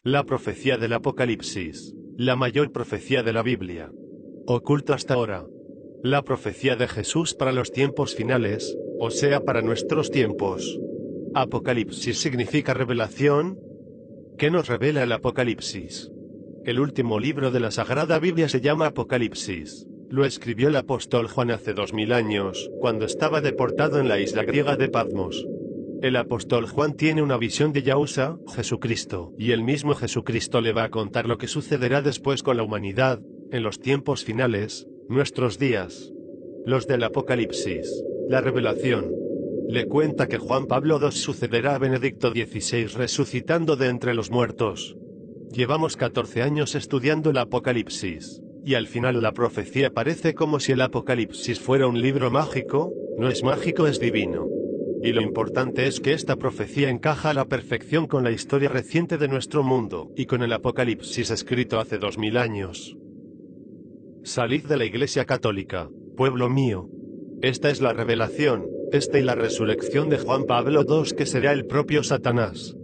La profecía del Apocalipsis, la mayor profecía de la Biblia. Oculta hasta ahora. La profecía de Jesús para los tiempos finales, o sea para nuestros tiempos. Apocalipsis significa revelación. ¿Qué nos revela el Apocalipsis? El último libro de la Sagrada Biblia se llama Apocalipsis. Lo escribió el apóstol Juan hace 2000 años, cuando estaba deportado en la isla griega de Patmos. El apóstol Juan tiene una visión de Yahushua, Jesucristo, y el mismo Jesucristo le va a contar lo que sucederá después con la humanidad, en los tiempos finales, nuestros días. Los del Apocalipsis, la revelación. Le cuenta que Juan Pablo II sucederá a Benedicto XVI resucitando de entre los muertos. Llevamos 14 años estudiando el Apocalipsis, y al final la profecía parece como si el Apocalipsis fuera un libro mágico. No es mágico, es divino. Y lo importante es que esta profecía encaja a la perfección con la historia reciente de nuestro mundo, y con el Apocalipsis escrito hace 2000 años. Salid de la Iglesia Católica, pueblo mío. Esta es la revelación, y la resurrección de Juan Pablo II, que será el propio Satanás.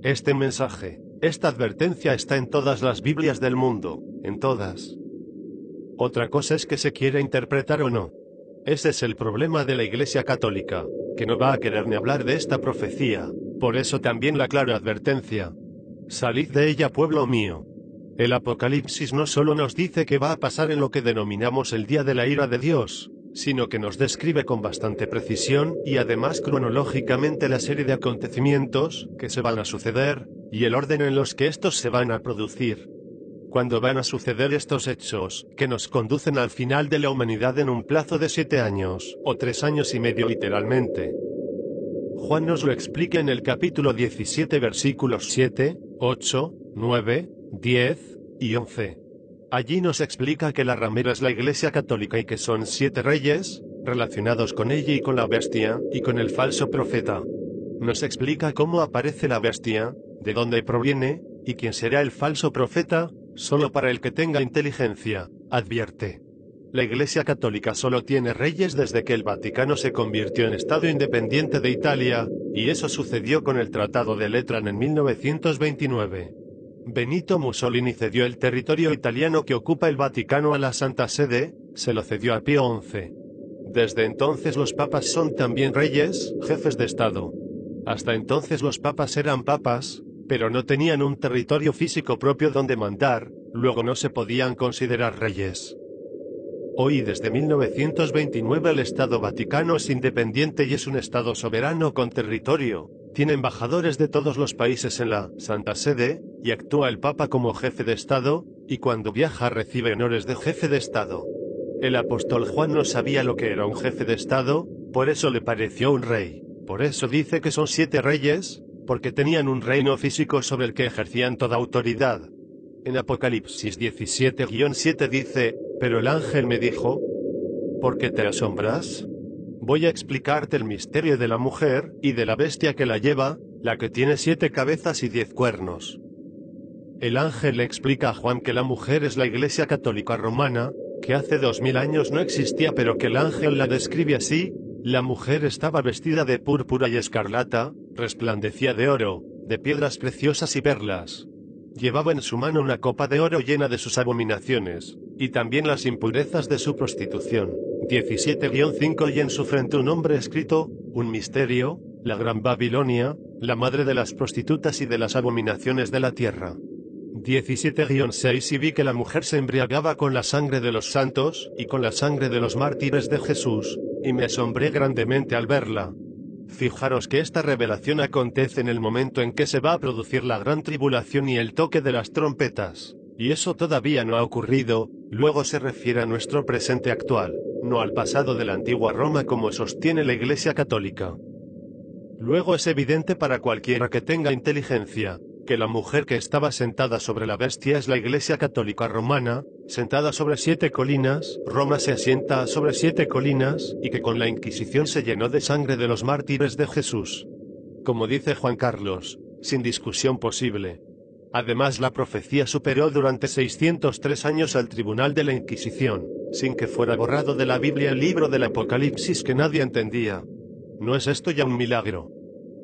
Este mensaje, esta advertencia está en todas las Biblias del mundo, en todas. Otra cosa es que se quiera interpretar o no. Ese es el problema de la Iglesia Católica, que no va a querer ni hablar de esta profecía, por eso también la clara advertencia. Salid de ella, pueblo mío. El Apocalipsis no solo nos dice qué va a pasar en lo que denominamos el día de la ira de Dios, sino que nos describe con bastante precisión, y además cronológicamente, la serie de acontecimientos que se van a suceder, y el orden en los que estos se van a producir. Cuando van a suceder estos hechos, que nos conducen al final de la humanidad en un plazo de 7 años, o 3 años y medio literalmente. Juan nos lo explica en el capítulo 17 versículos 7, 8, 9, 10 y 11. Allí nos explica que la ramera es la Iglesia Católica y que son 7 reyes, relacionados con ella y con la bestia, y con el falso profeta. Nos explica cómo aparece la bestia, de dónde proviene, y quién será el falso profeta, solo para el que tenga inteligencia, advierte. La Iglesia Católica solo tiene reyes desde que el Vaticano se convirtió en Estado independiente de Italia, y eso sucedió con el Tratado de Letrán en 1929. Benito Mussolini cedió el territorio italiano que ocupa el Vaticano a la Santa Sede, se lo cedió a Pío XI. Desde entonces los papas son también reyes, jefes de Estado. Hasta entonces los papas eran papas, pero no tenían un territorio físico propio donde mandar, luego no se podían considerar reyes. Hoy, desde 1929, el Estado Vaticano es independiente y es un Estado soberano con territorio, tiene embajadores de todos los países en la Santa Sede, y actúa el Papa como jefe de Estado, y cuando viaja recibe honores de jefe de Estado. El apóstol Juan no sabía lo que era un jefe de Estado, por eso le pareció un rey, por eso dice que son 7 reyes, porque tenían un reino físico sobre el que ejercían toda autoridad. En Apocalipsis 17-7 dice, pero el ángel me dijo, ¿por qué te asombras? Voy a explicarte el misterio de la mujer, y de la bestia que la lleva, la que tiene 7 cabezas y 10 cuernos. El ángel le explica a Juan que la mujer es la Iglesia Católica Romana, que hace 2000 años no existía, pero que el ángel la describe así. La mujer estaba vestida de púrpura y escarlata, resplandecía de oro, de piedras preciosas y perlas. Llevaba en su mano una copa de oro llena de sus abominaciones, y también las impurezas de su prostitución. 17-5 Y en su frente un nombre escrito, un misterio, la Gran Babilonia, la madre de las prostitutas y de las abominaciones de la tierra. 17-6 Y vi que la mujer se embriagaba con la sangre de los santos, y con la sangre de los mártires de Jesús, y me asombré grandemente al verla. Fijaros que esta revelación acontece en el momento en que se va a producir la gran tribulación y el toque de las trompetas, y eso todavía no ha ocurrido. Luego se refiere a nuestro presente actual, no al pasado de la antigua Roma como sostiene la Iglesia Católica. Luego es evidente para cualquiera que tenga inteligencia, que la mujer que estaba sentada sobre la bestia es la Iglesia Católica Romana, sentada sobre 7 colinas. Roma se asienta sobre 7 colinas, y que con la Inquisición se llenó de sangre de los mártires de Jesús. Como dice Juan Carlos, sin discusión posible. Además, la profecía superó durante 603 años al tribunal de la Inquisición, sin que fuera borrado de la Biblia el libro del Apocalipsis que nadie entendía. ¿No es esto ya un milagro?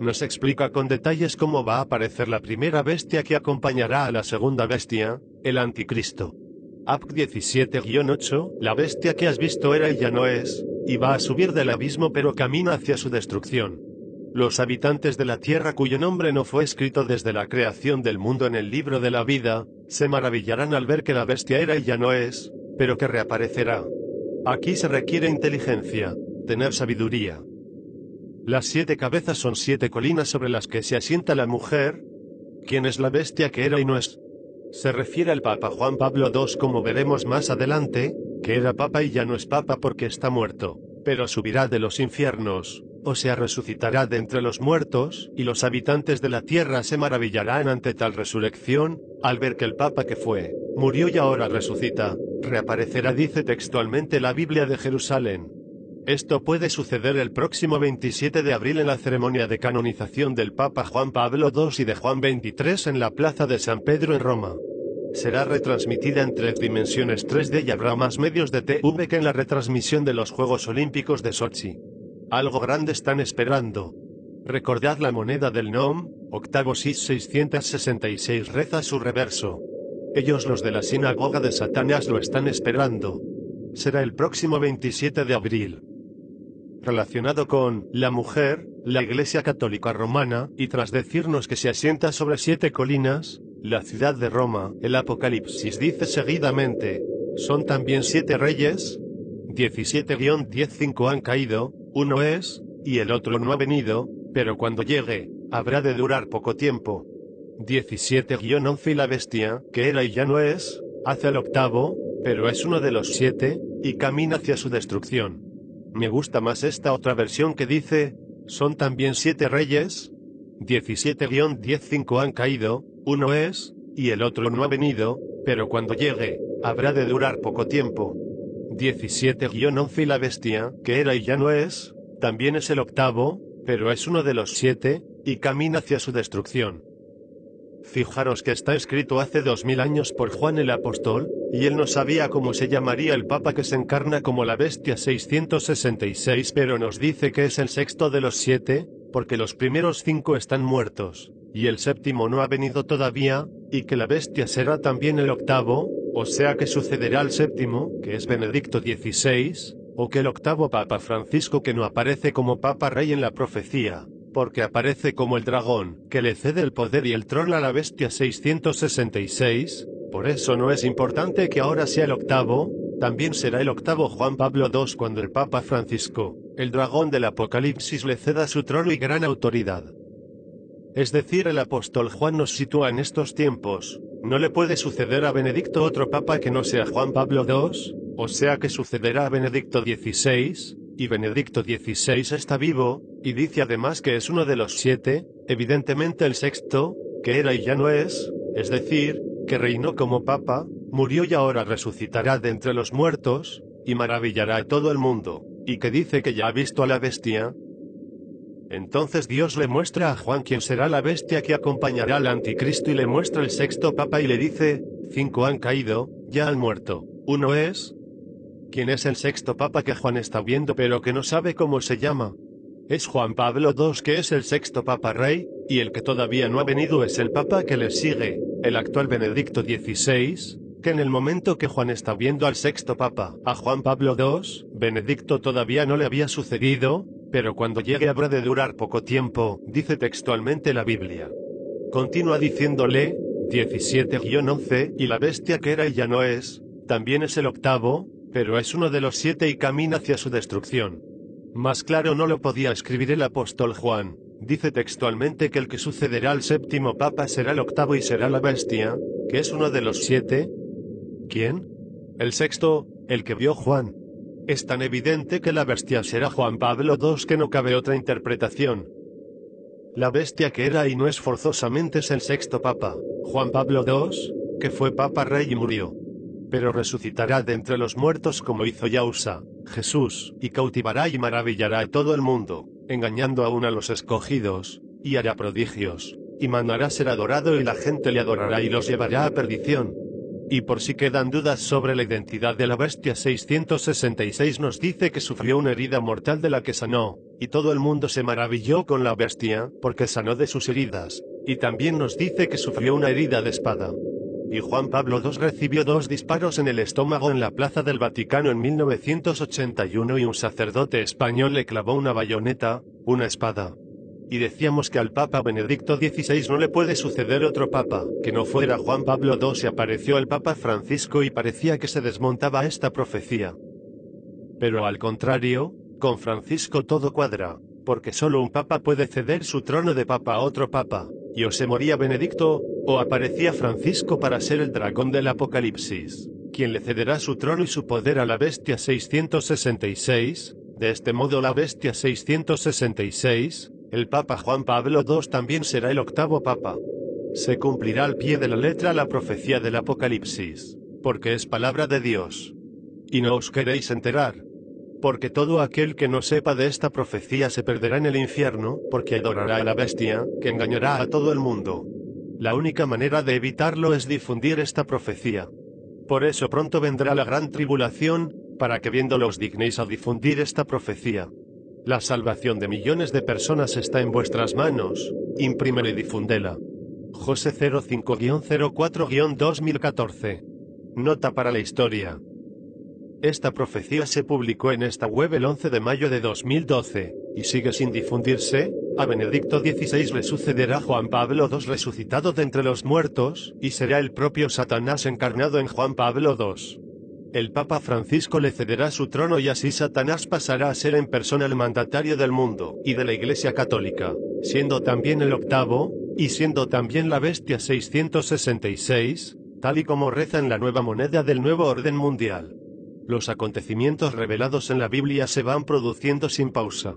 nos explica con detalles cómo va a aparecer la primera bestia que acompañará a la segunda bestia, el anticristo. Apg 17-8, la bestia que has visto era y ya no es, y va a subir del abismo pero camina hacia su destrucción. Los habitantes de la tierra cuyo nombre no fue escrito desde la creación del mundo en el libro de la vida, se maravillarán al ver que la bestia era y ya no es, pero que reaparecerá. Aquí se requiere inteligencia, tener sabiduría. Las 7 cabezas son 7 colinas sobre las que se asienta la mujer. ¿Quién es la bestia que era y no es? Se refiere al Papa Juan Pablo II, como veremos más adelante, que era papa y ya no es papa porque está muerto, pero subirá de los infiernos, o sea resucitará de entre los muertos, y los habitantes de la tierra se maravillarán ante tal resurrección, al ver que el papa que fue, murió y ahora resucita, reaparecerá, dice textualmente la Biblia de Jerusalén. Esto puede suceder el próximo 27 de abril en la ceremonia de canonización del Papa Juan Pablo II y de Juan XXIII en la Plaza de San Pedro en Roma. Será retransmitida en 3 dimensiones 3D y habrá más medios de TV que en la retransmisión de los Juegos Olímpicos de Sochi. Algo grande están esperando. Recordad la moneda del NOM, octavo SIS 666 reza su reverso. Ellos, los de la sinagoga de Satanás, lo están esperando. Será el próximo 27 de abril. Relacionado con la mujer, la Iglesia Católica Romana, y tras decirnos que se asienta sobre 7 colinas, la ciudad de Roma, el Apocalipsis dice seguidamente, son también 7 reyes, 17-15 han caído, uno es, y el otro no ha venido, pero cuando llegue, habrá de durar poco tiempo. 17-11 y la bestia, que era y ya no es, hace el octavo, pero es uno de los 7, y camina hacia su destrucción. Me gusta más esta otra versión que dice, son también 7 reyes, 17-15 han caído, uno es, y el otro no ha venido, pero cuando llegue, habrá de durar poco tiempo. 17-11 y la bestia, que era y ya no es, también es el octavo, pero es uno de los 7, y camina hacia su destrucción. Fijaros que está escrito hace 2000 años por Juan el Apóstol, y él no sabía cómo se llamaría el Papa que se encarna como la bestia 666, pero nos dice que es el sexto de los 7, porque los primeros 5 están muertos, y el séptimo no ha venido todavía, y que la bestia será también el octavo, o sea que sucederá al séptimo, que es Benedicto XVI, o que el octavo Papa Francisco, que no aparece como Papa Rey en la profecía, porque aparece como el dragón, que le cede el poder y el trono a la bestia 666, por eso no es importante que ahora sea el octavo, también será el octavo Juan Pablo II cuando el Papa Francisco, el dragón del Apocalipsis, le ceda su trono y gran autoridad. Es decir, el apóstol Juan nos sitúa en estos tiempos, no le puede suceder a Benedicto otro papa que no sea Juan Pablo II, o sea que sucederá a Benedicto XVI, y Benedicto XVI está vivo, y dice además que es uno de los 7, evidentemente el sexto, que era y ya no es decir, que reinó como papa, murió y ahora resucitará de entre los muertos, y maravillará a todo el mundo, y que dice que ya ha visto a la bestia. Entonces Dios le muestra a Juan quién será la bestia que acompañará al anticristo y le muestra el sexto papa y le dice, 5 han caído, ya han muerto, uno es. ¿Quién es el sexto papa que Juan está viendo pero que no sabe cómo se llama? Es Juan Pablo II, que es el sexto papa rey, y el que todavía no ha venido es el papa que le sigue, el actual Benedicto XVI, que en el momento que Juan está viendo al sexto papa, a Juan Pablo II, Benedicto todavía no le había sucedido, pero cuando llegue habrá de durar poco tiempo, dice textualmente la Biblia. Continúa diciéndole, 17-11, y la bestia que era y ya no es, también es el octavo, pero es uno de los 7 y camina hacia su destrucción. Más claro no lo podía escribir el apóstol Juan, dice textualmente que el que sucederá al séptimo papa será el octavo y será la bestia, que es uno de los 7. ¿Quién? El sexto, el que vio Juan. Es tan evidente que la bestia será Juan Pablo II que no cabe otra interpretación. La bestia que era y no es forzosamente es el sexto papa, Juan Pablo II, que fue papa rey y murió. Pero resucitará de entre los muertos como hizo Yausa, Jesús, y cautivará y maravillará a todo el mundo, engañando aún a los escogidos, y hará prodigios, y mandará ser adorado y la gente le adorará y los llevará a perdición. Y por si quedan dudas sobre la identidad de la bestia 666 nos dice que sufrió una herida mortal de la que sanó, y todo el mundo se maravilló con la bestia, porque sanó de sus heridas, y también nos dice que sufrió una herida de espada. Y Juan Pablo II recibió 2 disparos en el estómago en la Plaza del Vaticano en 1981 y un sacerdote español le clavó una bayoneta, una espada. Y decíamos que al Papa Benedicto XVI no le puede suceder otro papa, que no fuera Juan Pablo II, y apareció el Papa Francisco y parecía que se desmontaba esta profecía. Pero al contrario, con Francisco todo cuadra, porque solo un papa puede ceder su trono de papa a otro papa, y o se moría Benedicto, o aparecía Francisco para ser el dragón del Apocalipsis, quien le cederá su trono y su poder a la bestia 666, de este modo la bestia 666, el Papa Juan Pablo II también será el 8º Papa. Se cumplirá al pie de la letra la profecía del Apocalipsis, porque es palabra de Dios. Y no os queréis enterar, porque todo aquel que no sepa de esta profecía se perderá en el infierno, porque adorará a la bestia, que engañará a todo el mundo. La única manera de evitarlo es difundir esta profecía. Por eso pronto vendrá la gran tribulación, para que viéndolo os dignéis a difundir esta profecía. La salvación de millones de personas está en vuestras manos, imprímela y difúndela. José 05-04-2014. Nota para la historia. Esta profecía se publicó en esta web el 11 de mayo de 2012, y sigue sin difundirse. A Benedicto XVI le sucederá Juan Pablo II resucitado de entre los muertos, y será el propio Satanás encarnado en Juan Pablo II. El Papa Francisco le cederá su trono y así Satanás pasará a ser en persona el mandatario del mundo y de la Iglesia Católica, siendo también el 8º, y siendo también la bestia 666, tal y como reza en la nueva moneda del nuevo orden mundial. Los acontecimientos revelados en la Biblia se van produciendo sin pausa.